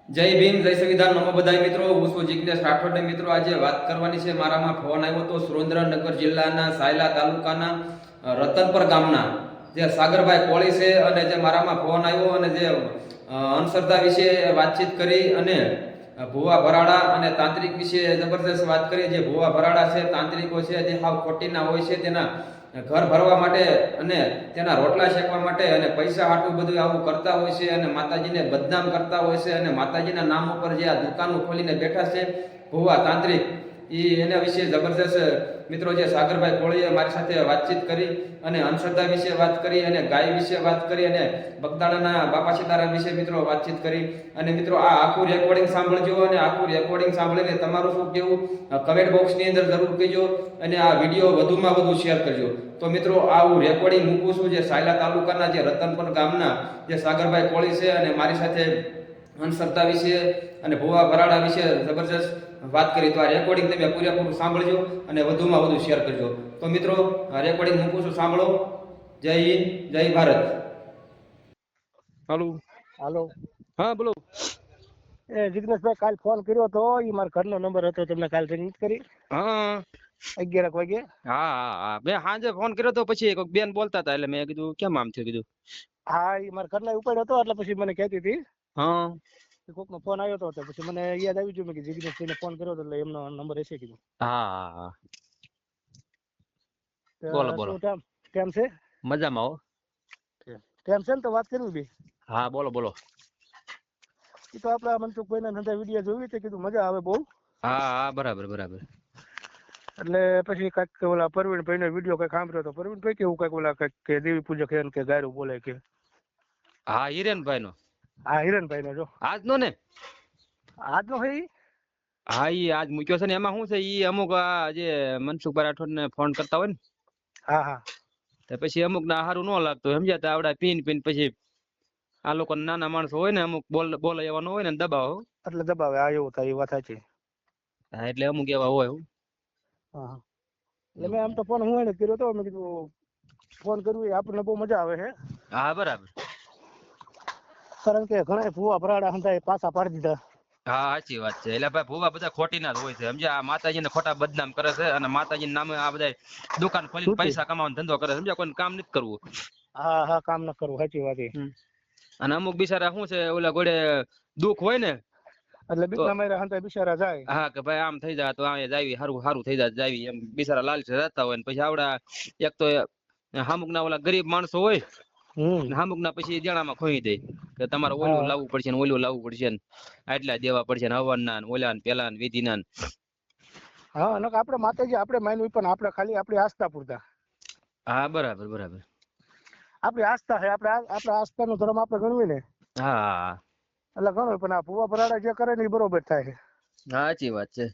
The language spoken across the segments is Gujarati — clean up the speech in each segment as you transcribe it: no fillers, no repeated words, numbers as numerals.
જય ભીમ, જય સંવિધાન, નમો બધાય મિત્રો. હું છું જિજ્ઞેશ રાઠોડ ને મિત્રો આજે વાત કરવાની છે. મારામાં ફોન આવ્યો તો સુરેન્દ્રનગર જિલ્લાના સાયલા તાલુકાના રતનપર ગામના જે સાગરભાઈ કોળી છે અને જે મારામાં ફોન આવ્યો અને જે અંધશ્રદ્ધા વિશે વાતચીત કરી અને ભુવા ભરાડા અને તાંત્રિક વિશે જબરદસ્ત વાત કરી. જે ભુવા ભરાડા છે, તાંત્રિકો છે, જે હાવ ખોટીના હોય છે, તેના ઘર ભરવા માટે અને તેના રોટલા શેકવા માટે અને પૈસા હાટું બધું આવું કરતા હોય છે અને માતાજીને બદનામ કરતા હોય છે અને માતાજીના નામ ઉપર જે આ દુકાનો ખોલીને બેઠા છે ભુવા તાંત્રિક, એના વિશે જબરદસ્ત મિત્રો જે સાગરભાઈ કોળીએ મારી સાથે વાતચીત કરી અને અંધશ્રદ્ધા વિશે વાત કરી અને ગાય વિશે વાત કરી અને બગદાણાના બાપા સીતારામ વિશે મિત્રો વાતચીત કરી. અને મિત્રો આ આખું રેકોર્ડિંગ સાંભળજો અને આખું રેકોર્ડિંગ સાંભળીને તમારું શું કેવું કમેન્ટ બોક્સની અંદર જરૂર કહેજો અને આ વિડીયો વધુમાં વધુ શેર કરજો. તો મિત્રો આવું રેકોર્ડિંગ મૂકું છું જે સાયલા તાલુકાના જે રતનપર ગામના જે સાગરભાઈ કોળી છે અને મારી સાથે અંધશ્રદ્ધા વિશે અને ભુવા ભરાડા વિશે જબરજસ્ત વાત કરી. તો આ રેકોર્ડિંગ તમે પૂરેપૂરું સાંભળજો અને વધુમાં વધુ શેર કરજો. તો મિત્રો આ રેકોર્ડિંગ મૂકું છું, સાંભળો. જય હિન્દ, જય ભારત. હાલો. હાલો. હા બોલો. જિગ્નેશભાઈ કાલ ફોન કર્યો તો એ મારા ઘરનો નંબર હતો, તમને કાલ રિંગ કરી હા 11 વાગે. હા હા મેં સાંજે ફોન કર્યો તો પછી કોઈક બેન બોલતા હતા એટલે મેં કીધું કેમ આમ થયું કીધું. હા એ મારા ઘરના ઉપાડ્યો હતો એટલે પછી મને કહેતી હતી હા કે કોકનો ફોન આવ્યો હતો, પછી મને યાદ આવી ગયું મેં કે જિગ્નેશભાઈને ફોન કર્યો હતો એટલે એમનો નંબર હશે કીધું. હા હા તો બોલો બોલો. શું કેમ છે? મજામાં હો. કેમ છે ને તો વાત કરવી બી. હા બોલો બોલો. એ તો આપડા મનસુખભાઈના નંદા વિડીયો જોયું તે કીધું મજા આવે બહુ. હા હા બરાબર બરાબર. એટલે પછી કાંઈક ઓલા પરવીનભાઈનો વિડીયો કંઈક સાંભળ્યો હતો. પરવીનભાઈ કેવું કંઈક ઓલા કંઈક કે દેવી પૂજક છે ને કે ગાયરું બોલે કે. હા હિરેનભાઈ નો. હા હિરણભાઈનો જો આજનો ને. આજનો છે ઈ? હા ઈ આજ મૂક્યો છે ને. એમાં શું છે ઈ અમુક આ જે મનસુખભાઈ રાઠોડ ને ફોન કરતા હોય ને હા હા તો પછી અમુક ના સારું ન લાગતું સમજ્યા. તો આવડા પીન પીન પછી આ લોકો નાના માણસો હોય ને અમુક બોલે એવા ન હોય ને દબાવો એટલે દબાવે. આ એવું થાય, એ વાત સાચી. હા એટલે અમુક એવા હોય. હા હા. એટલે મેં આમ તો ફોન હું એને કર્યો હતો, મેં કીધું ફોન કરવું એ આપણને બહુ મજા આવે છે. હા બરાબર. કારણ કે ઘણા ભૂવા ભરાડા હતા એ પાછા પાડી દીધા. હા સાચી વાત છે. એટલે ભાઈ ભૂવા બધા ખોટી ના જ હોય છે સમજ્યા. આ માતાજીને ખોટા બદનામ કરે છે અને માતાજી નામે આ બધા દુકાન ખોલીને છૂટી. પૈસા કમાવાનો ધંધો કરે છે સમજ્યા. કોઈ કામ નથી કરવું. હા હા કામ ન કરવું, સાચી વાત એ. અને અમુક બિચારા શું છે ઓલા ગોળે દુઃખ હોય ને એટલે તો બીકના માર્યા હતા બિચારા જાય. હા કે ભાઈ આમ થઈ જાય તો આ જાવી સારું સારું થઈ જાય જાવી એમ બિચારા લાલચ રહેતા હોય ને પછી આવડા એક તો અમુક ના ઓલા ગરીબ માણસો હોય ને અમુક ના પછી જણામાં ખોઈ દે કે તમારે ઓલું હા લાવવું પડશે ને ઓલું લાવવું પડશે ને આટલા દેવા પડશે ને હવનના ને ઓલા ને પેલા ને વિધિના. હા નકર આપણે માતાજી આપણે માનવી પણ આપણે ખાલી આપણી આસ્થા પૂરતા. હા બરાબર બરાબર. આપણી આસ્થા છે, આપણે આસ્થાનો ધર્મ આપણે ગણવી ને હા એટલે ગણવું. પણ આ ભૂવા ભરાડા જે કરે ને એ બરોબર થાય છે. સાચી વાત છે.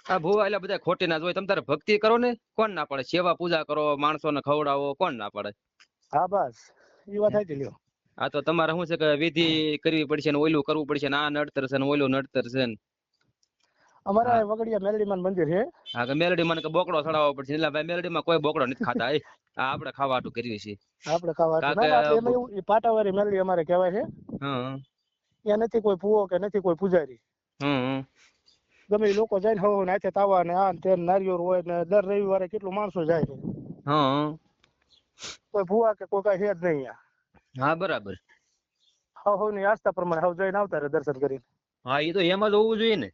આ ભૂવા એટલે બધા ખોટી ના જ હોય. તમે તારે ભક્તિ કરો ને કોણ ના પડે. સેવા પૂજા કરો, માણસોને ખવડાવો, કોણ ના પડે. હા બસ એ વાત સાચી લ્યો. આ તો તમારે શું છે કે વિધિ કરવી પડશે ને ઓલું કરવું પડશે ને આ નડતર છે ને ઓલું નડતર છે ને. અમારે હા વગડિયા મેલડીમાં મંદિર છે. હા કે મેલડી મને કે બોકડો ચડાવવો પડશે. એટલે ભાઈ મેલડી માં કોઈ બોકડો નથી ખાતા. આ આપણે ખાવા હાટું કરીએ છીએ. આપણે ખાવા કારણ ના કે ના આપણે એમાં એવું પાટાવાળી મેલડી અમારે કહેવાય છે. હા ત્યાં નથી કોઈ ભૂવો કે નથી કોઈ પૂજારી. હમ ગમે એ લોકો જાય ને હવે નાચે તાવા ને આ તે નારિયેળ હોય ને દર રવિવારે કેટલું માણસો જાય છે. હા કોઈ ભૂવા કે કોઈ કઈ છે જ નહીં અહીંયા. હા બરાબર. હવ ની આસ્થા પ્રમાણે હવ જઈને આવતા રહે દર્શન કરીને. હા એ તો એમ જ હોવું જોઈએ ને.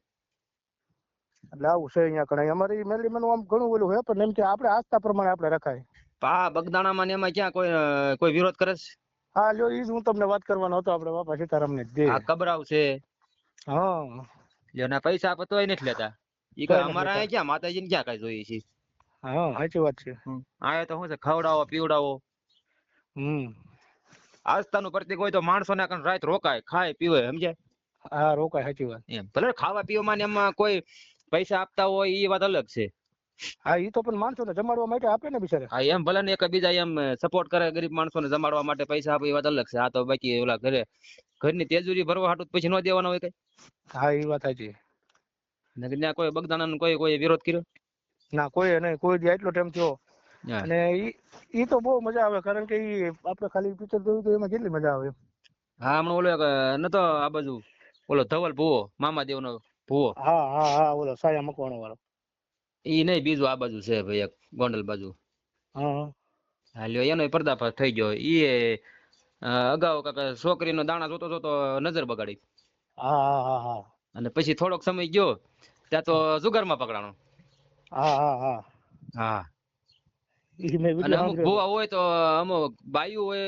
એટલે આવું છે અહીંયા કણે. અમારી મેલડીમાં આમ ઘણું ઓલું હોય પણ એમ કે આપણે આસ્થા પ્રમાણે આપણે રખાય. આ બગદાણામાં ને એમાં ક્યાં કોઈ વિરોધ કરે છે. હા લ્યો ઈ જ હું તમને વાત કરવાનો હતો આપણે બાપા સીતારામ ને દે. આ કબરાવ છે હા જેના પૈસા આપે તોય નથી લેતા. ઈ તોય નથી અમારા લેતા. અહીંયા ક્યાં માતાજીને ક્યાં કઈ જોઈએ છે. હા સાચી વાત છે. આ તો શું છે ખવડાવો પીવડાવો. આસ્થાનું પ્રતિક હોય તો માણસોને રાત રોકાય ખાય પીવે સમજ્યા. હા રોકાય સાચી વાત. એમ ભલે ખાવા પીવામાં ને એમાં કોઈ પૈસા આપતા હોય એ વાત અલગ છે. હા ઈ તો પણ માણસો ને જમાડવા માટે આપે ને બિચારે. હા એમ ભલે ને એક બીજા એમ સપોર્ટ કરે ગરીબ માણસોને જમાડવા માટે પૈસા આપે એ વાત અલગ છે. આ તો બાકી ઓલા ઘરની તેજુરી ભરવા હાટું પછી ન દેવાના હોય કઈ. હા એ વાત સાચી. ત્યાં કોઈ બગદાણા કોઈ વિરોધ કર્યો. ના કોઈ નહીં. કોઈ દી એટલો ટાઈમ થયો હા અને ઈ તો બહુ મજા આવે કારણ કે ઈ આપણે ખાલી પિક્ચર જોયું તો એમાં કેટલી મજા આવે. હા હમણાં ઓલો નતો આ બાજુ ઓલો ધવલ ભુવો મામાદેવ નો ભુવો હા હા હા ઓલો સાયા મકવાણો વાળો. ઈ નહીં, બીજું આ બાજુ છે ભાઈ, એક ગોંડલ બાજુ. હા હા હા લ્યો, એનો પર્દાફાશ થઈ ગયો. ઈ અગાઉ કાંઈક છોકરીનો દાણા જોતો જોતો નજર બગાડી, હા હા હા અને પછી થોડોક સમય ગયો ત્યાં તો જુગારમાં પકડાણો. હા હા હા હા, ઈ મેં અને વિડીયો અમુક સાંભળ્યો હતો. ભુવા હોય તો અમુક બાયું હોય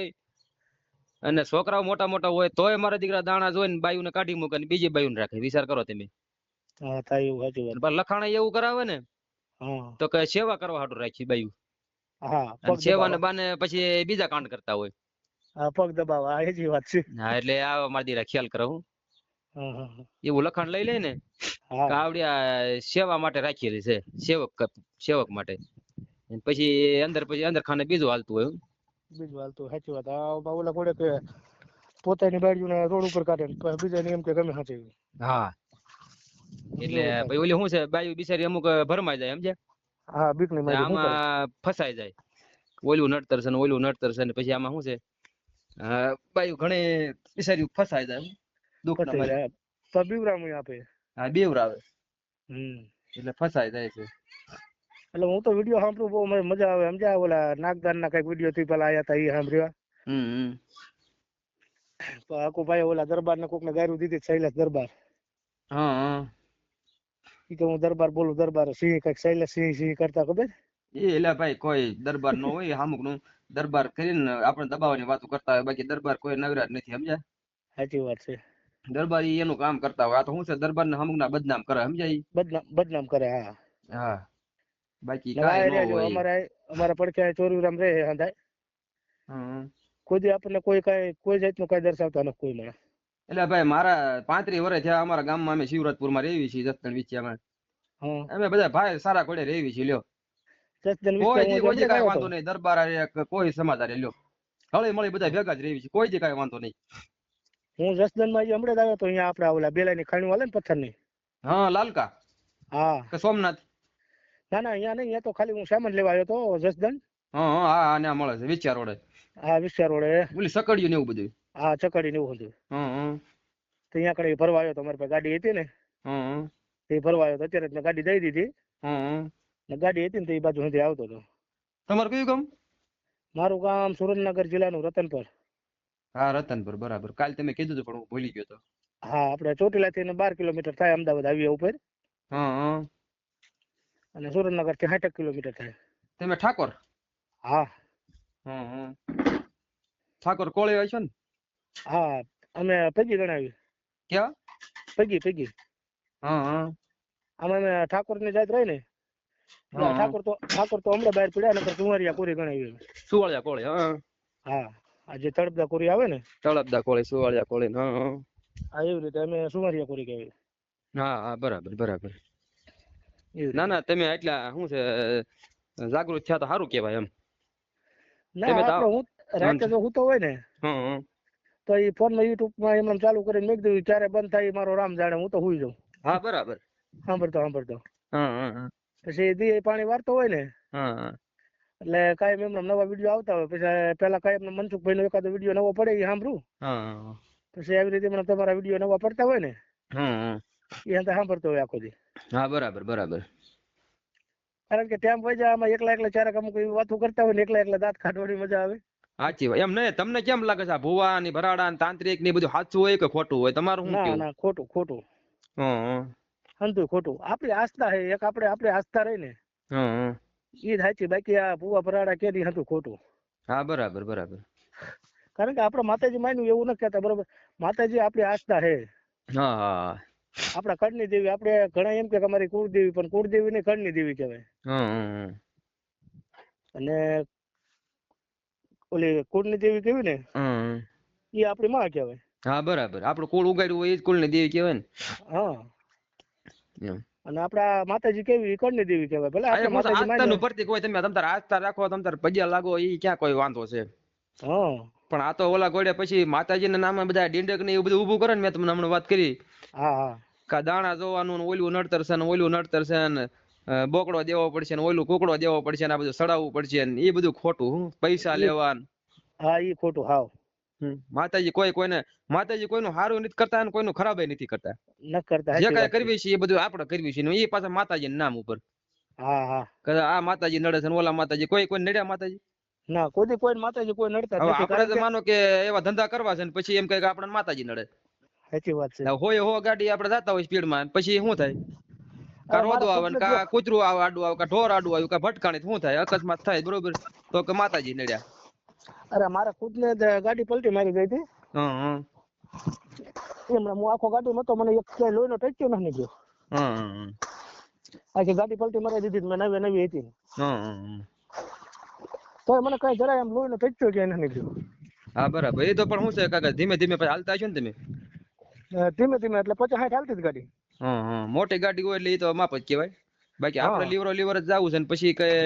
અને છોકરાઓ મોટા મોટા હોય તોય મારા દીકરા દાણા જોઈને બાયુને કાઢી મૂકે અને બીજી બાયુને રાખે. વિચાર કરો તમે. હા થાય એવું સાચી વાત. લખાણા એવું કરાવે ને હા તો કે સેવા કરવા હાટુ રાખી બાયું, હા અને પગ સેવાને દબાવા. બાને પછી બીજા કાંડ કરતા હોય. હા પગ દબાવા આ સાચી વાત છે. હા, એટલે આ મારા દીકરા ખ્યાલ કરે હું. હા હા એવું લખાણ લઈ લે ને હા કાવડિયા સેવા માટે રાખેલી છે, સેવક માટે. પછી અંદર ખાને બીજું હાલતું હોય. બીજું હાલતું સાચી વાત. આ ઓલા ઘોડે કે પોતાની બાજુને રોડ ઉપર કાઢે ને બીજાને એમ કે ગમે સાચી. હા, એટલે એવું થાય. ભાઈ ઓલી શું છે, બાયું બિચારી અમુક ભરમાઈ જાય સમજ્યા. હા બીકની મારી શું કરે. આમાં ફસાઈ જાય, ઓલું નડતર છે ને ઓલું નડતર છે ને પછી આમાં શું છે, બાયું ઘણી બિચારી ફસાઈ જાય દુઃખ ના ફસાઈ મારે. જાય તો બીવરામણી આપે. હા, બીવરાવે હમ એટલે ફસાઈ જાય છે. એટલે હું તો વિડીયો સાંભળું બહુ મને મજા આવે. સમજ્યા ઓલા નાગદાન ના કઈક વિડીયો થી પેલા આયા હતા એ સાંભળ્યા. હમ તો આખું ભાઈ ઓલા દરબાર ને કોક ને ગાયરું દીધી શૈલેષ દરબાર. હા ઈ તો હું દરબાર બોલું દરબાર સિંહ કઈક શૈલેષ સિંહ કરતા ખબર. એટલે ભાઈ કોઈ દરબાર નો હોય અમુક નું દરબાર કરીને આપણે દબાવવાની વાતો કરતા હોય, બાકી દરબાર કોઈ નવરાજ નથી સમજ્યા. સાચી વાત છે. દરબાર ઈ એનું કામ કરતા હોય. આ તો શું છે, દરબાર ને અમુક ના બદનામ કરે સમજાય. બદનામ કરે. હા હા, બાકી નવા કાઈ ન રહ્યા જો હોય. અમારા પડખે ચોરીરામ રહે હંધાય. હમ કોઈ દી આપણને કોઈ જાતનું કઈ દર્શાવતા નથી કોઈ મને. એટલે ભાઈ મારા 35 વર્ષ થયા અમારા ગામમાં, અમે શિવરાજપુરમાં રેવી છીએ જસદણ વિછિયામાં. હા અમે બધા ભાઈ સારા ઘોડે રેવી છીએ લ્યો. 10 20 કોઈ દી હું કોઈ દી હમણાં જ કઈ આવ્યો હતો. વાંધો નહીં, દરબાર હારે કોઈ સમાધાન લ્યો, હળી મળી બધા ભેગા જ રેવી છીએ, કોઈ દી કઈ વાંધો નહીં. હું જસદણમાં હમણાં જ આવ્યો હતો. અહીંયા આપડા ઓલા બેલાની ખાણું હાલે ને પથ્થરની. હા, લાલકા હા કે સોમનાથ. ના ના અહીંયા નહીં, અહીંયા તો ખાલી હું સામાન લેવા આવ્યો હતો જસદણ. હા હા હા, ત્યાં મળે છે વિચાર રોડે. હા વિસ્તાર રોડે. ઓલી સકડિયું ને એવું બધું. હા ચકડી ને એવું હતું. હા તો અહીંયા કડે ભરવા આવ્યો તો મારી પાસે ગાડી હતી ને. હા તે ભરવા આવ્યો તો અત્યારે જ મેં ગાડી દઈ દીધી. હા. ને ગાડી હતી ને તો એ બાજુ સુધી આવતો હતો. તમારું કયું ગામ? મારું ગામ સુરેન્દ્રનગર જિલ્લાનું રતનપર. હા, રતનપુર બરાબર. કાલ તમે કીધું હતું પણ હું ભૂલી ગયો હતો. હા આપણે ચોટીલાથી 12 કિલોમીટર થાય અમદાવાદ હાઈવે ઉપર. હા. અને સુરેન્દ્રનગર થી 60 કિલોમીટર થાય. તમે ઠાકોર? હા હા. ઠાકોર કોળી હોય છે ને? હા અમે પૈકી ગણાવી. ક્યાં? પૈકી. હા. આમાં અમે ઠાકોર ની જાત રહી ને. હા. ઠાકોર તો હમણાં બહાર પડ્યા, નકર કુંવરિયા કોરી ગણાવી. સુવાળિયા કોળી. હા. હા આ જે તળપદા કોરી આવે ને. તળપદા કોળી, સુવાળિયા કોળી. હા. હા એવી રીતે અમે સુમારિયા કોરી કહેવાય. હા બરાબર. એવી ના રીતે. ના તમે એટલા શું છે જાગૃત થયા તો સારું કેવાય એમ. ના તમે તો આપણે હું રાતે જો હું તો હોય ને હા તો એ ફોનમાં યુટ્યુબમાં એમ ચાલુ કરીને મેં કીધું ક્યારે બંધ થાય મારો રામ જાણે, હું તો હુઈ જાઉં હા બરાબર. સાંભળતો. હા. પછી દી પાણી વારતો હોય ને હા. એટલે કાંઈ એમના નવા વિડીયો આવતા હોય. પછી પેલા કાંઈ એમનો મનસુખભાઈ નો એકાદો વિડીયો નવો પડે એ સાંભળું. હા. પછી આવી રીતે એમના તમારા વિડીયો નવા પડતા હોય ને હા. એ સાંભળતો હોય આખો દી. હા બરાબર. કારણ કે ટાઈમ હોય જાય આમાં એકલા ચારક અમુક એવી વાતો કરતા હોય ને એકલા દાંત કાઢવાની મજા આવે. સાચી વાત. એમ નહીં, તમને કેમ લાગે છે આ ભુવા ની ભરાડા ને તાંત્રિક ની બધું સાચું હોય કે ખોટું હોય? તમારું શું કેવું? ના ખોટું. હા. હંધુય ખોટું. આપણી આસ્થા છે એક, આપણી આસ્થા રહી ને હા. ઈ સાચી. બાકી આ ભુવા ભરાડા કે હતું ખોટું. હા બરાબર. કારણ કે આપણે માતાજી માન્યું એવું નથી કહેતા, બરોબર. માતાજી આપણી આસ્થા છે. હા. આપણા કળની દેવી. આપણે ઘણા એમ કે અમારી કુળદેવી, પણ કુળદેવી ને કળની દેવી કહેવાય. હા. અને ઓલી કુળની દેવી કેવી ને હા. એ આપણી માં કહેવાય. હા બરાબર. આપણું કુળ ઉગાડ્યું હોય એ જ કુળ ને દેવી કહેવાય ને. હા એમ. અને આપણા માતાજી કેવી કળની દેવી કહેવાય. ભલે આ આપણે હું માતાજી આસ્થા માન્યો. નું પ્રતિક હોય. તમે તમ તાર આસ્થા રાખો, તમ તાર પજ્યા લાગો, એ ક્યાં કોઈ વાંધો છે? હા પણ આ તો ઓલા ગોળે પછી માતાજીના નામે બધા ડીંડક ને એવું બધું ઊભું કરે ને. મેં તમને હમણાં વાત કરી હા કા દાણા જોવાનું ને ઓલું નડતર છે ને ઓલું નડતર છે ને બોકડો દેવો પડશે ને ઓલું કુકડો દેવો પડશે ને આ બધું સડાવવું પડશે ને એ બધું ખોટું. પૈસા લેવા હા ઈ ખોટું હાવ. માતાજી માતાજી કોઈનું સારું નથી કરતા અને કોઈનું ખરાબ નથી કરતા. ન કરતા, જે સાચી કઈ વાત છે. કરવી છે એ બધું આપણે કરવી છે ને એ પાછા માતાજીના નામ ઉપર. હા હા, કે આ માતાજી નડે છે ને ઓલા માતાજી, કોઈ નડ્યા માતાજી? ના કોઈ માતાજી કોઈ નડતા જ હવે નથી, આપણે કારણ તો કે માનો કે એવા ધંધા કરવા છે ને પછી એમ કહે કે આપણને માતાજી નડે. સાચી વાત છે. હોય ગાડી આપણે જતા હોય સ્પીડમાં, પછી શું થાય? કા હવે રોદો મારા આવે ને ખુદને જો, કા કૂતરું આવે આડું આવે, કા ઢોર આડું આવ્યું, કા ભટકાણે શું થાય? અકસ્માત થાય, બરોબર, તો કે માતાજી નડ્યા. અરે મારા ખુદને ગાડી પલટી મારી ગઈ હતી. હમ એમણે હું આખો ગાડીમાં હતો, મને એક લોહીનો ટચ્યો નથી નીકળ્યો. હમ આખી ગાડી પલટી મારી દીધી, મેં નવી હતી. હમ તો મને કઈ જરાય એમ લોહીનો ટચ્યો ક્યાંય નથી નીકળ્યો. હા બરાબર. એ તો પણ શું છે કાકા, ધીમે ધીમે પછી હાલતા હશો ને તમે? ધીમે ધીમે એટલે 50-60 હાલતી જ ગાડી. મોટી ગાડી હોય એટલે એ તો માપ જ કહેવાય. બાકી હા આપણે લીવરો જ જવું છે ને પછી કઈ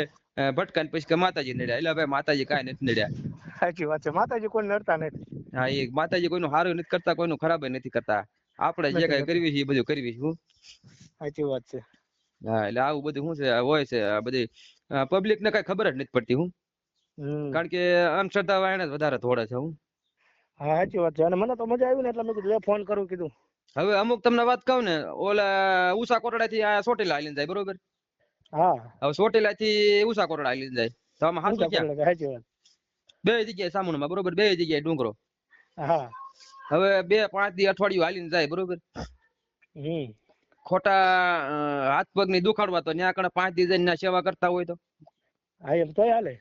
ભટકાને પછી કે માતાજી નડ્યા. એટલે ભાઈ માતાજી કાંઈ નથી નડ્યા. સાચી વાત છે, માતાજી કોઈ નડતા નથી. હા, એ માતાજી કોઈનું સારું નથી કરતા, કોઈનું ખરાબ નથી કરતા. આપણે જે નથી કઈ કરતા, કરવી છે એ બધું કરવી છે. સાચી વાત છે. હા, એટલે આવું બધું શું છે હોય છે આ બધી પબ્લિક ને કઈ ખબર જ નથી પડતી. કારણ કે અંધશ્રદ્ધા વાળાને જ વધારે થોડે છે. હા સાચી વાત છે. અને મને તો મજા આવી ને એટલે મેં કીધું લે ફોન કરું કીધું. હવે અમુક તમને વાત કહું ને, ઓલા ઉષા કોટડા થી આ ચોટીલા હાલીને જાય, બરોબર. હા, હવે ચોટીલા થી ઉષા કોટડા હાલીને જાય તો આમાં હાસુ ઊંચા ક્યાં? પકડે, સાચી વાત. બે જગ્યાએ સામુમાં, બરોબર, બે જગ્યાએ ડુંગરો. હા. હવે 2-5 દી અઠવાડિયું હાલીને જાય, બરોબર. ખોટા હાથ પગ ની દુખાડવા તો ત્યાં કણે 5 દી જઈને સેવા કરતા હોય તો હા એમ તોય હાલે.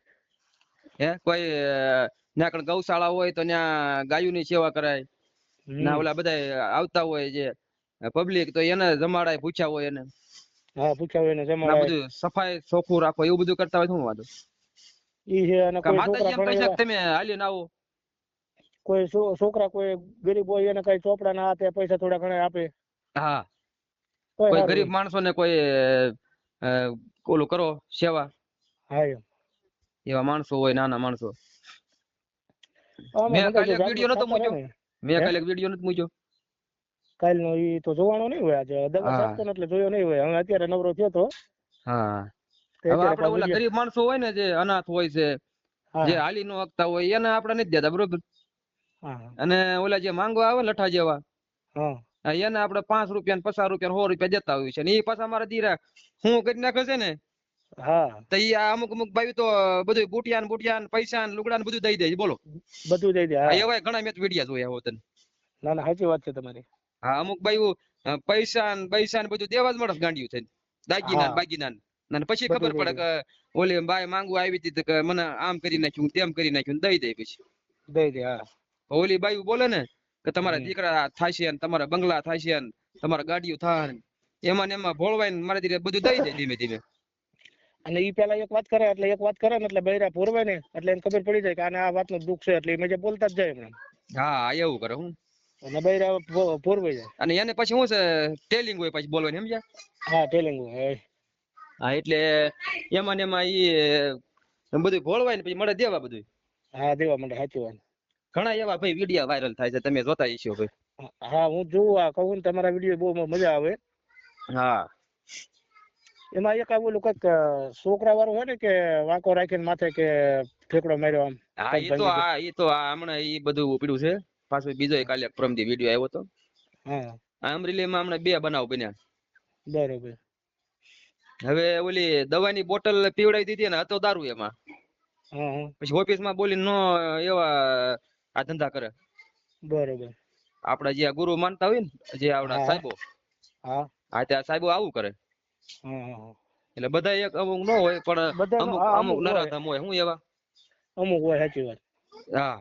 કોઈ ત્યાં કણે ગૌશાળા હોય તો ત્યાં ગાયોની સેવા કરાય. ના ઓલા બધા આવતા હોય જે પબ્લિક, તો એને જમાડાય, પૂછ્યા હોય એને. હા, પૂછ્યા હોય ને ના જમાડાય. બધું સફાઈ ચોખ્ખું રાખો, એવું બધું કરતા હોય શું વાંધો? ઈ છે. અને કોઈ માતાજી છોકરા એમ કહે ઘણા છે કે એવા, તમે હાલીને આવો. કોઈ છોકરા કોઈ ગરીબ હોય એને કઈ ચોપડા ના આપે, પૈસા થોડા ઘણા આપે. હા, તોય કોઈ સારું ગરીબ એમ. માણસો ને કોઈ ઓલું કરો સેવા, હા એમ. એવા માણસો હોય, નાના માણસો. આમાં મેં બધા કાલે જો એક જાગૃત વિડીયો નતો થતા રહે મૂક્યો. ને. મેં હે, કાલે એક વિડીયો નતો મૂક્યો. કાલ નો ઈ તો જોવાનો નહીં હોય, આજે દવા હા છાપતો ને એટલે જોયો નહીં હોય. હવે અત્યારે નવરો થયો તો હા. તે હવે અત્યારે આપડે પાછો ઓલા વિડીયો. ગરીબ માણસો હોય ને, જે અનાથ હોય છે, જે હા હાલી નો હકતા હોય, એને આપણે નથી દેતા, બરોબર. હા અને ઓલા જે માંગવા આવે લઠા જેવા, હા એને આપણે 5 રૂપિયા, 50 રૂપિયા, 100 રૂપિયા દેતા હોય છે. ને એ પાછા અમારા દીરા હું કરી નાખે છે ને, હા, તો ઈ અમુક ભાઈ તો બધું બુટિયાન પૈસા લુગડા બધું દઈ દે, બોલો. બધું દઈ દે. હા, એવા ઘણા મેં વિડીયા જોયા હોત. ના ના સાચી વાત છે તમારી. હા, અમુક ભાઈ પૈસા ને બધું દેવા જ મળે ગાંડિયું થઈને, દાગીના હા, બાગીના ને પછી બધું ખબર દઈ પડે દે. કે ઓલી બાય માંગવા આવી હતી કે મને આમ કરી નાખ્યું, તેમ કરી નાખ્યું, દઈ દે. પછી દઈ દે. હા. ઓલી બાઈ બોલે ને કે તમારા હમ. દીકરા થાય છે, તમારા બંગલા થાય છે, તમારા ગાડીઓ થાય, એમાં ને એમાં ભોળવાઈને મારા દીકરા બધું દઈ દે ધીમે ધીમે. અને ઈ પેલા એક વાત કરે ને એટલે બૈરા પૂરવે ને એટલે એને ખબર પડી જાય કે આને આ વાતનું દુઃખ છે, એટલે એ બોલતા જ જાય એમને. હા, એવું કરે. અને બૈરા પૂરવાઈ જાય. અને એને પછી શું છે, ટેલિંગ હોય પછી બોલવાની, સમજ્યા? હા, ટેલિંગ હોય. હા, એટલે એમાં ને એમાં ઈ બધું ભોળવાય ને પછી મળે દેવા બધું. હા, દેવા માંડે. સાચી વાત. ઘણા એવા ભાઈ વિડિયા વાયરલ થાય છે, તમે જોતા હશો ભાઈ. હા, હું જોઉં, આ કહું ને તમારા વિડીયો બહુ મજા આવે. હા. એમાં એક ઓલું કઈક છોકરા વાળું હોય ને કે વાંકો રાખીને માથે કે ઠેકડો માર્યો આમ હા, પગ ભાંગી ગયો. એ તો હમણાં ઈ બધું ઉપડ્યું છે. પાછું બીજો કાલે પ્રમદી વિડીયો આવ્યો હતો. હા, અમરેલીમાં હમણાં 2 બનાવ બન્યા. બરોબર. હવે ઓલી દવાની બોટલ પીવડાવી દીધી ને, હતો દારૂ એમાં. હા હા, પછી ઓફિસમાં બોલીને નો એવા આ ધંધા કરે. બરોબર. આપડા જે ગુરુ માનતા હોય ને, જે આવડા હા સાહેબો, હા હા, ત્યાં સાહેબો આવું કરે. હા હા, એટલે બધા એક અમુક ન હોય, પણ બધાનો અમુક હા અમુક હોય, નરાધમ હોય. હું એવા? અમુક હોય. સાચી વાત. હા,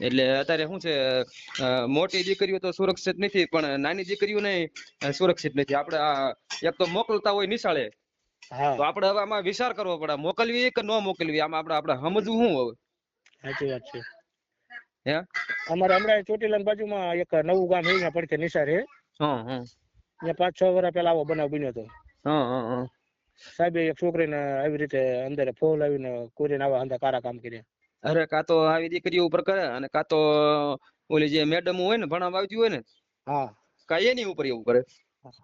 એટલે અત્યારે શું છે, મોટી દીકરીઓ તો સુરક્ષિત નથી, પણ નાની દીકરીઓને સુરક્ષિત નથી. આપણે એક તો મોકલતા હોય નિશાળે, હા, તો આપણે હવે આમાં વિચાર કરવો પડે, મોકલવી કે ન મોકલવી. આમાં આપણે સમજવું શું હવે? સાચી વાત છે. હે? અમારે હમણાં ચોટીલા બાજુમાં એક નવું ગામ છે, અહીંયા પડખે નિસાર છે. હા હા. ત્યાં 5-6 વર્ષ પેલા આવો બનાવ બન્યો હતો. હા હા હા. સાહેબે એક છોકરીને આવી રીતે અંદર ફોલ આવીને કોરીને આવા અંદર કારા કામ કર્યા. અરે, કાં તો આવી દીકરીઓ ઉપર કરે, અને કાં તો ઓલી જે મેડમ હોય ને ભણાવવા આવતી હોય ને, હા કાં એની ઉપર એવું કરે.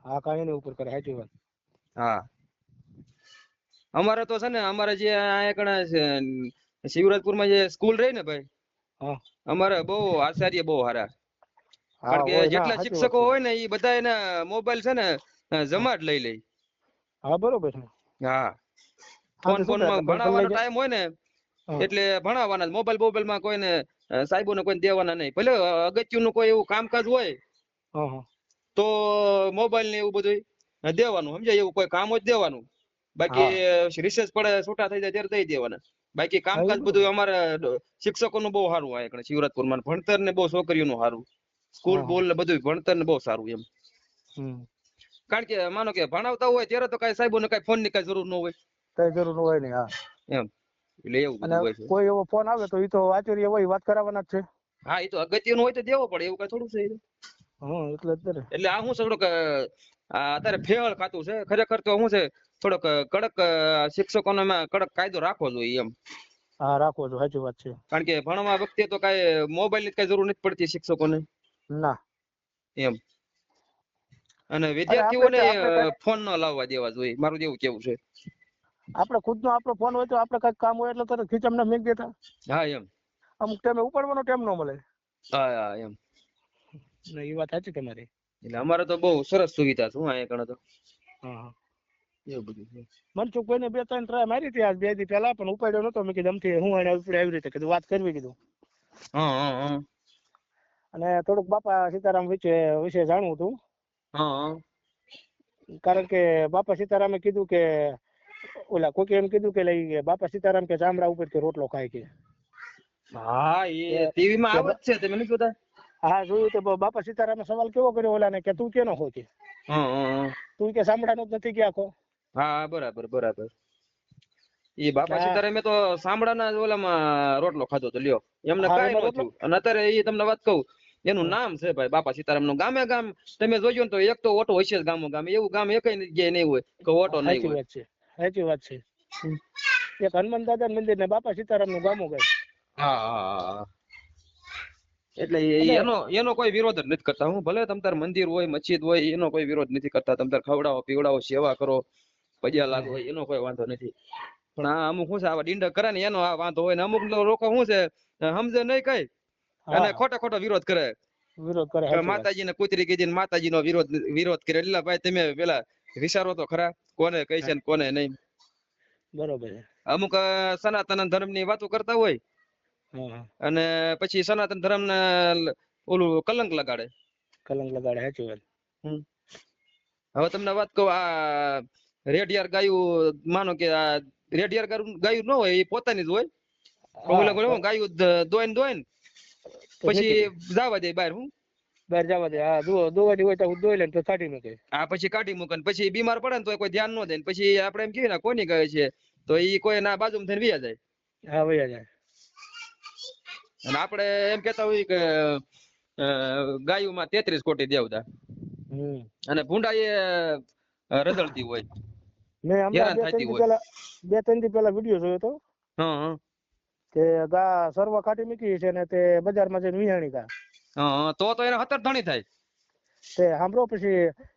હા, કાંઈ એની ઉપર કરે. સાચી વાત. હા, અમારે તો છે ને, અમારે જે અહીંયા શિવરાજપુરમાં જે સ્કૂલ રહી ને ભાઈ, હા અમારે બહુ આચાર્ય બહુ સારા. હા કારણ કે હોય ના જેટલા સાચી વાત શિક્ષકો છે. હોય ને એ બધા એના મોબાઈલ છે ને હા જમા જ લઈ લે. હા બરોબર છે. હા હા તો શું થાય ફોનમાં એટલે પેન્શન ભણાવવાનો લઈ જાય. ટાઈમ હોય ને હા એટલે ભણાવવાના મોબાઈલ માં કોઈને સાહેબોને કોઈ દેવાના નહીં. ભલે અગત્યનું કોઈ એવું કામકાજ હોય હા હા તો મોબાઈલ ને એવું બધું દેવાનું, સમજાય, એવું કોઈ કામ જ દેવાનું. બાકી હા રિસર્ચ પડે છૂટા થઈ જાય ત્યારે દઈ દેવાના. બાકી હા એ કામકાજ બધું બરોબર. અમારે શિક્ષકોનું બહુ સારું હોય કણે શિવરાજપુરમાં. ભણતર ને બહુ છોકરીઓનું સારું, સ્કૂલ હા હા બોલ ને બધું ભણતર ને બહુ સારું એમ. હમ કારણ કે માનો કે ભણાવતા હોય ત્યારે તો કઈ સાહેબોને કઈ ફોન ની કઈ જરૂર ન હોય કઈ જરૂર હોય નહીં. હા એમ. એટલે એવું અને બધું હોય છે. કોઈ એવો ફોન આવે તો એ તો આચાર્ય હોય વાત કરાવવાના જ છે. હા એ તો અગત્યનું હોય તો દેવો પડે, એવું કઈ થોડું છે. હા એટલે જ ને. એટલે આ હું થોડુંક અત્યારે ફેવર ખાતું છે. ખરેખર તો શું છે, થોડોક કડક શિક્ષકોને કડક કાયદો રાખવો જોઈએ એમ. હા રાખવો છો, સાચી વાત છે. કારણ કે ભણવા વખતે તો કઈ મોબાઈલ ની કઈ જરૂર નથી પડતી શિક્ષકોને ના. એમ. અને અરે વિદ્યાર્થીઓને આપણે કઈ ફોન ન લાવવા દેવા જોઈએ, મારું એવું કેવું છે. આપણે ખુદનો આપણો ફોન હોય તો આપણે કઈક કામ હોય એટલે તરત ખીચામાં મેક દેતા. હા એમ. અમુક ટાઈમે ઉપાડવાનો ટાઈમ ન મળે. હા હા એમ. ના એ વાત સાચી તમારી. એટલે અમારે તો બહુ સરસ સુવિધા છે હું અહીંયા કણે તો. હા હા એવું બધું છે. મનસુખભાઈને 2-3 ટ્રાય મારી હતી આજ 2 દી પહેલા, પણ ઉપાડ્યો નતો. મેં કીધું અમથી હું એને ઉપડે આવી રીતે કીધું વાત કરવી કીધું. હા હા હા અને થોડુંક બાપા સીતારામ વિશે જાણવું હતું. હા કારણ કે બાપા સીતારામે કીધું કે ઓલા કોકે એમ કીધું કે લઈ બાપા સીતારામ કે ચામડા ઉપર કે રોટલો ખાય કે. હા એ ટીવી માં કે આવે જ છે, તમે નથી જોતા? હા જોયું તો બાપા સીતારામે સવાલ કેવો કર્યો ઓલાને કે તું કેનો હો કે. હા હા હા તું કે સાંભળાનો જ નથી કે આખો. હા બરાબર બરાબર. એ એટલે બાપા સીતારામે તો સાંભળાના ઓલામાં રોટલો ખાધો તો લ્યો. એમને હા કઈ એમાં ન રોટલો થયું. અને અત્યારે એ તમને વાત કહું, એનું હા નામ છે ભાઈ બાપા સીતારામ નું. ગામે ગામ તમે જોજો ને તો એક તો ઓટો હશે જ ગામો ગામ. એવું ગામ એકઈ જગ્યાએ નહીં હોય કે ઓટો નહીં સાચી હોય. વાત છે, સાચી વાત છે. એક હનુમાન દાદા મંદિર ને બાપા સીતારામ નું ગામો ગામ. હા હા હા. એટલે અને એનો કોઈ વિરોધ જ નથી કરતા. હું ભલે તમ તાર મંદિર હોય મસ્જિદ હોય એનો કોઈ વિરોધ નથી કરતા. તમ તાર ખવડાવો પીવડાવો સેવા કરો પજ્યા લાગો હોય એનો કોઈ વાંધો નથી. પણ આ અમુક શું છે આવા ડીંડક કરે ને એનો આ વાંધો હોય ને. અમુક લોકો શું છે સમજે નહીં કઈ અને હા ખોટો ખોટો વિરોધ કરે. વિરોધ કરે, કે સાચી વાત. માતાજીને કૂતરી કીધી ને માતાજી નો વિરોધ કરે. એટલે ભાઈ તમે પેલા વિચારો તો ખરા કોને કઈ છે ને કોને નહીં. બરોબર છે. અમુક સનાતન ધર્મ ની વાતો કરતા હોય હા હા અને પછી સનાતન ધર્મ ને ઓલું કલંક લગાડે. કલંક લગાડે, સાચી વાત. હવે તમને વાત કહું, આ રેઢિયાર ગાયું માનો કે આ રેઢિયાર ગાયું ન હોય એ પોતાની જ હોય. હા હું ગાયું દોઈને તો પછી મૂકી દે જવા દે બહાર. હું બહાર જવા દે. હા દોવાની હોય તો દોઈ લે તો કાઢી મૂકે. આ પછી કાઢી મૂકે પછી બીમાર પડે ને તો કોઈ ધ્યાન ન દે. પછી આપડે એમ કયે ને કોની ગાય છે તો ઈ કોઈ ના બાજુમાં થઈને વયા જાય. હા વયા જાય. અને આપડે એમ કેતા હોય કે ગાયોમાં 33 કોટી દેવતા. હમ અને ભૂંડા રઝળતી હોય. મેં હમણાં હેરાન થતી હોય. 2-3 દી પહેલા વિડીયો જોયો હતો. હા કે સરવા કાઢી મૂકી છે ને તે બજારમાં જઈને વિહાણી ગા. હા તો એને 17 ધણી થાય. તે સાંભળો પછી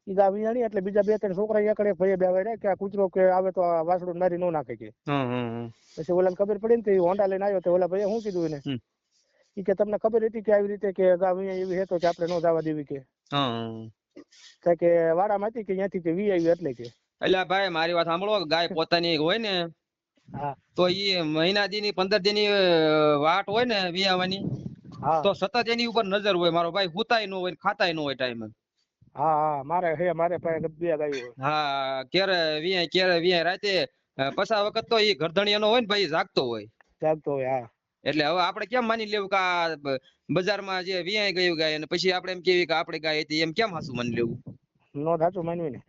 ઈ ગા વિહાણી એટલે બીજા 2-3 છોકરા એકડે ભયે બેવાડ્યા કે આ કૂતરો કે આવે તો આ વાસડું મારી ન નાખે કે. હમ પછી ઓલાને ખબર પડી ને તો હોંડા લઈને આવ્યો તો ઓલા ભાઈએ શું કીધું એને હમ ઈ કે તમને ખબર હતી કે આવી રીતે કે ગા વિહાણી એવી હતો કે આપણે ન જવા દેવી કે. હા કે વાડામાં હતી કે ત્યાંથી કે વી આવી એટલે કે. એટલે ભાઈ મારી વાત સાંભળો, ગાય પોતાની હોય ને હા તો ઈ મહિના દી ની 15 દી ની વાટ હોય ને વિયાવાની હા તો સતત એની ઉપર નજર હોય મારો ભાઈ. હુતાય ન હોય ખાતાય ન હોય ટાઈમે. હા હા મારે પાસે 2 ગાયો હોય. હા ક્યારે વિયાય રાતે પસા વખત તો ઈ ગરદણીયા નો હોય ને ભાઈ જાગતો હોય. જાગતો હોય હા. એટલે હવે આપડે કેમ માની લેવું કે આ બજારમાં જે વિયાય ગયું ગાય અને પછી આપડે એમ કેવી કે આપડે ગાય હતી એમ કેમ હાસું માની લેવું. નો સાચું માનવી ને.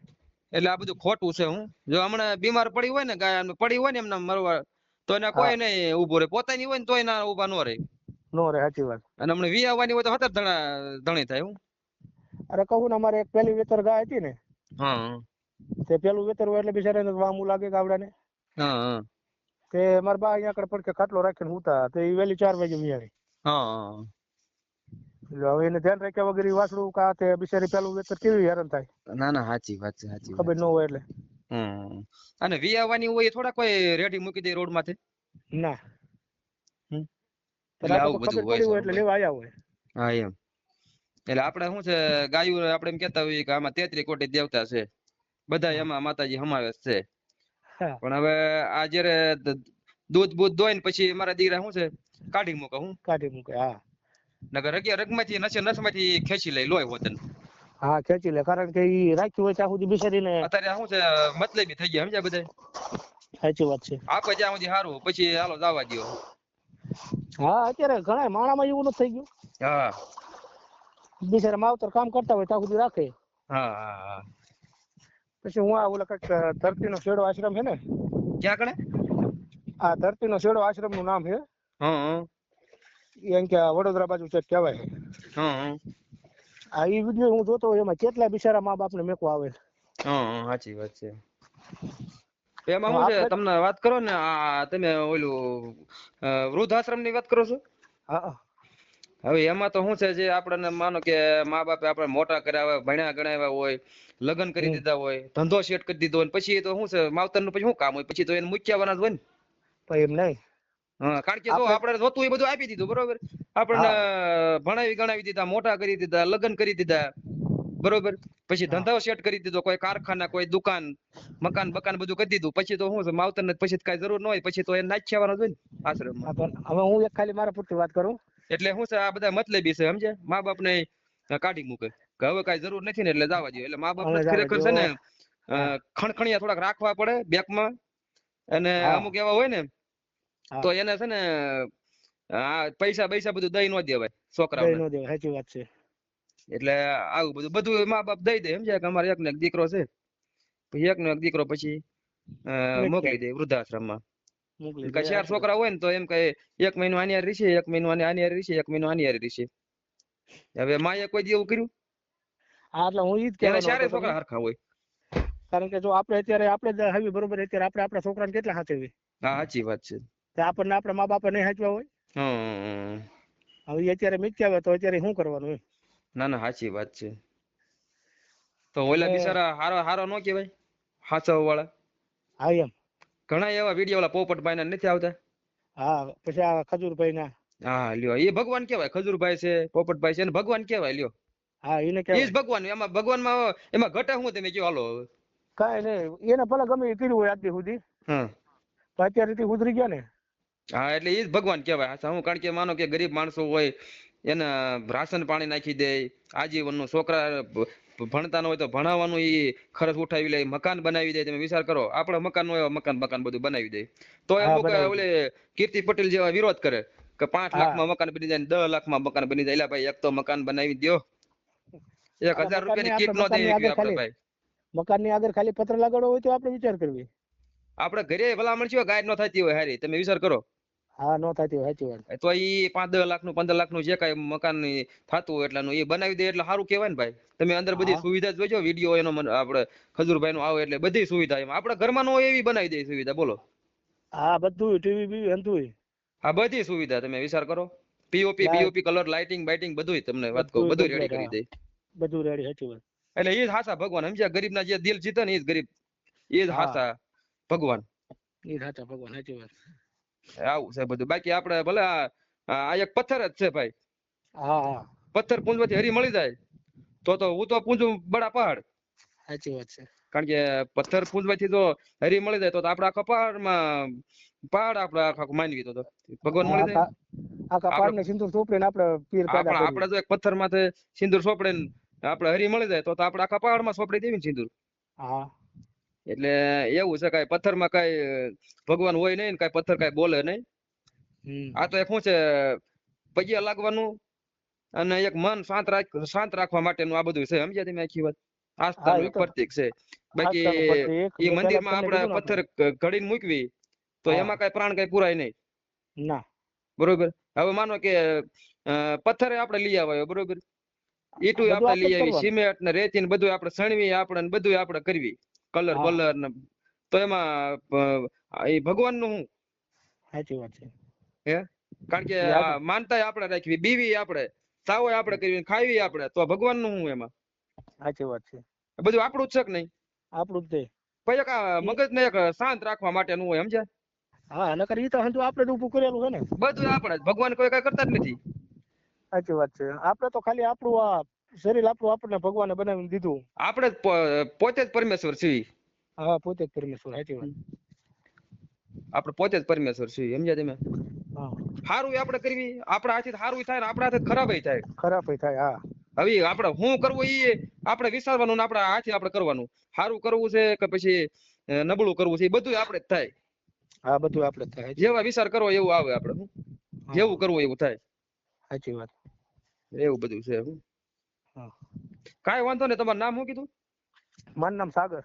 એટલે આ બધું ખોટું છે. હું જો હમણાં બીમાર પડી હોય ને ગાય પડી હોય ને એમના મરવા તો એને હા કોઈ નઈ ઉભો રે. પોતાની હોય ને તોય ના ઉભા ન રે. નો રે સાચી વાત. અને હમણા વિયાવાની હોય તો 17 ધણી થાય. હું અરે કહું ને અમારે એક પેલી વેતર ગાય હતી ને હા તે પેલું વેતર હોય એટલે બિચારાને વામું લાગે ગાવડાને. હા તે મારા બા અહીંયા આગળ પડખે ખાટલો રાખીને હુતા તો એ વહેલી 4 વાગે વિહાણી. હા એટલે હવે એને ધ્યાન રાખ્યા વગર વાસડું કા તે બિચારી પેલું વેતર કેવી હેરાન થાય. ના ના સાચી વાત છે, સાચી વાત ખબર ન છે. હોય એટલે અને વિયાવાની હોય એ થોડા કોઈ રેડી મૂકી દે રોડ માથે. ના એટલે રાતે આવું તો બધું ખબર પડી હોય છે એટલે લેવા આવ્યા હોય. હા એમ એટલે આપણે શું છે ગાયું આપણે એમ કહેતા હોઈએ કે આમાં 33 કોટી દેવતા છે બધા હા એમાં માતાજી સમાવેશ છે હા પણ હવે આ જયારે દૂધ બૂધ દોઈ ને પછી મારા દીકરા શું છે કાઢી મૂકે હું કાઢી મૂકે. હા નગર રગમાંથી નસમાંથી ખેંચી લઈ લોહી વતન હા ખેંચી લે, કારણ કે ઈ રાખ્યું હોય ત્યાં સુધી બિચારીને. અત્યારે શું છે મતલબી થઈ ગયા સમજ્યા બધા સાચી વાત છે. આપે જ્યાં સુધી સારું પછી હાલો જવા દ્યો. હા અત્યારે ઘણા માણામાં એવું નથી થઈ ગયું. હા બિચારા માવતર કામ કરતા હોય ત્યાં સુધી રાખે. હા હા હા પછી હું આ ઓલા કઈક ધરતીનો શેડો આશ્રમ છે ને, ક્યાં કણે આ ધરતીનો શેડો આશ્રમ નું નામ છે. હા એમ કે આ વડોદરા બાજુ છે કહેવાય. હા આ ઈ વિડીયો હું જોતો હોય એમાં કેટલા બિચારા મા બાપ ને મેકવા આવે. હા સાચી વાત છે. એમાં હવે શું છે આપણે તમને વાત કરો ને આ તમે ઓલું વૃદ્ધાશ્રમ ની વાત કરો છો. હા હવે એમાં તો શું છે જે આપણને માનો કે મા બાપે આપણે મોટા કર્યા હોય ભણ્યા ગણાવ્યા હોય લગ્ન કરી દીધા હોય ધંધો સેટ કરી દીધો હોય પછી તો શું છે માવતર નું પછી શું કામ હોય પછી તો એને મૂક્યાવાના જ હોય ને. પણ એમ નહીં. હા કારણ કે જો આપણે જોતું એ બધું આપી દીધું બરોબર આપણને હા ભણાવી ગણાવી દીધા મોટા કરી દીધા લગ્ન કરી દીધા બરોબર પછી હા ધંધો સેટ કરી દીધો કોઈ કારખાના કોઈ દુકાન મકાન બકાન બધું કરી દીધું પછી તો શું છે માવતર ને પછી કઈ જરૂર ન હોય પછી તો એને નાખ્યાવાનો જ હોય ને આશ્રમમાં. હવે હું એક ખાલી મારા પૂરતી વાત કરું. એટલે શું છે આ બધા મતલબી છે સમજે મા બાપ ને કાઢી મૂકે કે હવે કઈ જરૂર નથી ને એટલે જવા દો એટલે મા બાપ ને હવે જવા ખરેખર દો. છે ને હા ખણખણિયા થોડાક રાખવા પડે બેકમાં અને હા અમુક એવા હોય ને હા તો એને છે ને પૈસા પૈસા બધું દઈ ન દેવાય દઈ છોકરાઓને. નો દેવાય, સાચી વાત છે. એટલે આવું બધું મા બાપ દઈ દે સમજ્યા કે અમારે એક ને એક દીકરો છે પછી એક નો એક દીકરો પછી મૂકી મોકલી દે વૃદ્ધાશ્રમમાં. મોકલી દે, ચાર સાચી વાત. છોકરા હોય ને તો એમ કહે એક મહિનો આની હારે રહેશે એક મહિનો આની હારે રહેશે એક મહિનો આની હારે રહેશે. હવે માએ કોઈ દી એવું કર્યું હા એટલે હું ઈ જ એને કહેવાનો હતો ચારે તમને. છોકરા હરખા હોય. કારણ કે જો આપણે જ આવી બરોબર અત્યારે આપણે આપણા છોકરાને કેટલા સાચવીએ. હા સાચી વાત છે. તો આપણને આપણા મા બાપે નહીં સાચવ્યા હોય. હમ હવે ઈ અત્યારે મીચ્યા આવે તો અત્યારે શું કરવાનું એમ. ના ના સાચી વાત છે. તો ઓલા એટલે બિચારા હારો નો કહેવાય હાચવવા વાળા. હા એમ. ઘણા એવા વિડીયો ઓલા પોપટભાઈ ના નથી આવતા. હા પછી આ ખજૂરભાઈ ના. હા લ્યો એ ભગવાન કેવાય ખજૂરભાઈ છે પોપટભાઈ છે ને ભગવાન કેવાય લ્યો. હા એને એ જ કહેવાય. ભગવાન એમાં ભગવાનમાં એમાં ઘટે હું તમે કયો હાલો હવે. કાંઈ નહીં એને ભલે ગમે એ કર્યું હોય આજ દી સુધી હા તો અત્યારે થી ઉતરી ગયા ને. હા એટલે એ જ ભગવાન કહેવાય હું કારણ કે માનો કે ગરીબ માણસો હોય એના રાશન પાણી નાખી દે આજીવનનું છોકરા ભણતા ન હોય તો ભણાવવાનું ઈ ખર્ચ ઉઠાવી લે મકાન બનાવી દે તમે વિચાર કરો આપડે મકાન નો હોય મકાન બધું બનાવી દે તો હા અમુક બનાવી ઓલે દે. કીર્તિ પટેલ જેવા વિરોધ કરે કે 5 હા લાખમાં મકાન બની જાય 10 લાખમાં મકાન બની જાય એટલે ભાઈ એક તો મકાન બનાવી દ્યો 1000 રૂપિયાની કીટ નો દે આપડે ભાઈ મકાન ની આગળ ખાલી પત્ર લગાડવો હોય તો આપણે વિચાર કરવી. આપડે ઘરે ભલામણ છે ગાય નો થતી હોય હારી તમે વિચાર કરો. હા નો થતી હોય સાચી વાત. તો ઈ 5-10 લાખનું 15 લાખનું જે કઈ મકાન થતું હોય એટલાનું એ બનાવી દે એટલે સારું કેવાય ને ભાઈ. તમે અંદર બધી હા સુવિધા જોજો વિડીયો એનો આપડે ખજૂરભાઈ નો આવે એટલે બધી સુવિધા એમાં આપડે ઘરમાં નો હોય એવી બનાવી દે સુવિધા બોલો. હા બધું ટીવી બીવી બધું. આ બધી સુવિધા તમે વિચાર કરો POP light BOP colour lighting biting બધું તમને વાત કહું બધું બધું રેડી ગોઠવાય. કરી હા દે. બધું રેડી સાચી વાત. એટલે એ જ હાચા ભગવાન સમજ્યા ગરીબ ના જે દિલ જીતે ને એ જ ગરીબ એ જ હા હાચા ભગવાન. એ સાચા ભગવાન સાચી વાત. આવું છે બધું બાકી આપડે ભલે આ એક પથ્થર જ છે ભાઈ. હા હા પથ્થર પૂંજવાથી હરી મળી જાય તો હું તો પૂંજું બડા પહાડ. સાચી વાત છે. કારણ કે પથ્થર પૂંજવાથી તો હરી મળી જાય તો આપડે આખા પહાડમાં પહાડ આપડે આખા માનવી તો ભગવાન મળી જાય ને આખા આપડે પાડને સિંદૂર ચોપડીને આપણે પીર પેદા કરીએ. આપડે જો એક પથ્થર માથે સિંદૂર સોપડે ને આપડે હરી મળી જાય તો આપડે આખા પહાડમાં સોપડી દેવી ને સિંદૂર. હા એટલે એવું છે કઈ પથ્થરમાં કઈ ભગવાન હોય નહીં ને કઈ પથ્થર કઈ બોલે નહીં. આ તો એક શું છે પૈયા લાગવાનું અને એક મન શાંત રાખવા માટેનું આ બધું છે સમજ્યા તમે આખી વાત. હા આસ્થાનું એ એક તો પ્રતીક છે બાકી આસ્થાનું પ્રતીક એ મેં પહેલા મંદિરમાં તમને આપડે કીધું ને પથ્થર ઘડીને મૂકવી તો હા એમાં કઈ પ્રાણ કઈ પુરાય નહીં. ના બરોબર હવે માનો કે પથ્થરે આપણે લઈ આવ્યો બરોબર ઈટું બધું આપણે આપણે લઈ જ આવી કરવાનું. સિમેન્ટ ને રેતી ને બધું આપણે સણવી આપણે ને બધું આપણે કરવી કલર હા બલર ને તો એમાં એ ભગવાન નું હું સાચી વાત છે. હે કારણ કે એ સાચું માનતાય આપણે રાખવી બીવી આપણે સાવય આપણે કરવી ખાવી આપણે તો ભગવાન નું હું એમાં સાચી વાત છે. બધું આપણું જ છે કે નહીં આપણું જ તે પછી એક મગજ ને એક શાંત રાખવા માટેનું હોય સમજ્યા. હા નકર ઈ તો હંધું આપણે જ ઊભું કરેલું છે ને. બધું આપણે જ. ભગવાન કોઈ કઈ કરતા જ નથી. સાચી વાત છે. આપણે તો ખાલી આપણું આ શરીર આપણું આપણને ભગવાને બનાવીને દીધું. આપણે જ પોતે જ પરમેશ્વર છીએ. હા પોતે જ પરમેશ્વર. સાચી વાત. આપણે પોતે જ પરમેશ્વર છીએ, સમજ્યા તમે? હા સારું આપણે કરવી, આપણા હાથે સારું થાય ને આપણા હાથે ખરાબ થાય. ખરાબ થાય. હા હવે આપણે શું કરવું એ આપણે વિચારવાનું ને આપણા હાથે આપણે કરવાનું. સારું કરવું છે કે પછી નબળું કરવું છે, એ બધું આપણે જ થાય. હા બધું આપણે જ થાય. જેવા વિચાર કરવો એવું આવે આપણે. જેવું કરવું એવું થાય. સાચી વાત. એવું બધું છે. હા કાંઈ વાંધો નહીં. તમારું નામ શું કીધું? મારું નામ સાગર.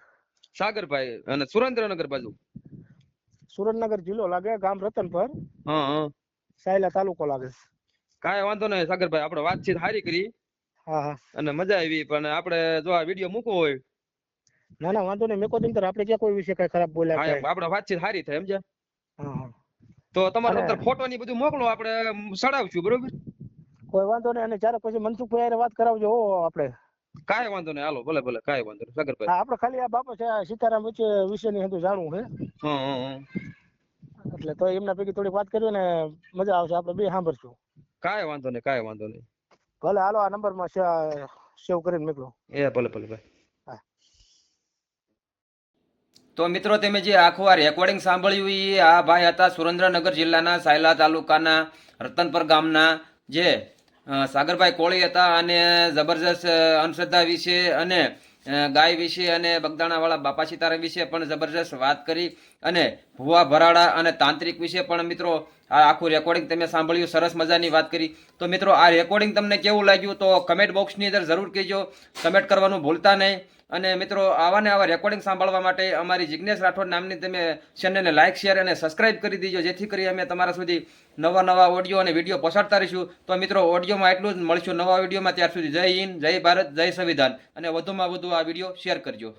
સાગરભાઈ. અને સુરેન્દ્રનગર બાજુ? સુરેન્દ્રનગર જિલ્લો લાગે, ગામ રતનપર, હા હા. સાયલા તાલુકો લાગે. કાંઈ વાંધો નહીં સાગરભાઈ, આપણે વાતચીત સારી કરી હા હા અને મજા આવી. પણ આપણે જો આ વિડીયો મૂકવો હોય, ના ના વાંધો નહીં. મેં કોઈ દિન આપણે ક્યાં કોઈ વિશે કઈ ખરાબ બોલ્યા હા, કાંઈ. આપણે વાતચીત સારી થાય, સમજ્યા? હા હા તો તમારે અને અંદર ફોટો ની બધું મોકલો, આપણે ચડાવશું, બરોબર? કોઈ વાંધો નહીં. અને જ્યારે પછી મનસુખભાઈ હારે વાત કરાવજો હો આપણે. કાંઈ વાંધો નહીં, હાલો ભલે ભલે, કાંઈ વાંધો નહીં સાગરભાઈ. હા આપણે ખાલી આ બાપા છે સીતારામ વિશેની હંધું જાણવું છે. હા હા હા. એટલે તો એમના પૈકી થોડીક વાત કરવી ને મજા આવશે. આપણે બે સાંભળશું. કાંઈ વાંધો નહીં, કાંઈ વાંધો નહીં. ભલે હાલો આ નંબરમાં સેવ કરીને મોકલો. ભલે ભલે ભાઈ. તો મિત્રો તમે જે આખું આ રેકોર્ડિંગ સાંભળ્યું એ આ ભાઈ હતા સુરેન્દ્રનગર જિલ્લાના સાયલા તાલુકાના રતનપર ગામના જે સાગરભાઈ કોળી હતા. અને જબરજસ્ત અંધશ્રદ્ધા વિશે અને ગાય વિશે અને બગદાણાવાળા બાપા સીતારામ વિશે પણ જબરજસ્ત વાત કરી. અને ભુવા ભરાડા અને તાંત્રિક વિશે પણ મિત્રો આ આખું રેકોર્ડિંગ તમે સાંભળ્યું. સરસ મજાની વાત કરી. તો મિત્રો આ રેકોર્ડિંગ તમને કેવું લાગ્યું તો કમેન્ટ બોક્સની અંદર જરૂર કહેજો. કમેન્ટ કરવાનું ભૂલતા નહીં. અને મિત્રો આવા ને આવા રેકોર્ડિંગ સાંભળવા માટે અમારી જિજ્ઞેશ રાઠોડ નામની તમે ચેનલને લાઇક, શેર અને સબસ્ક્રાઇબ કરી દીજો, જેથી કરી અમે તમારા સુધી નવા ઓડિયો અને વિડીયો પહોંચાડતા રહીશું. તો મિત્રો ઓડિયોમાં એટલું જ મળશું નવા વિડીયોમાં. ત્યાર સુધી જય હિન્દ, જય ભારત, જય સંવિધાન. અને વધુમાં વધુ આ વિડીયો શેર કરજો.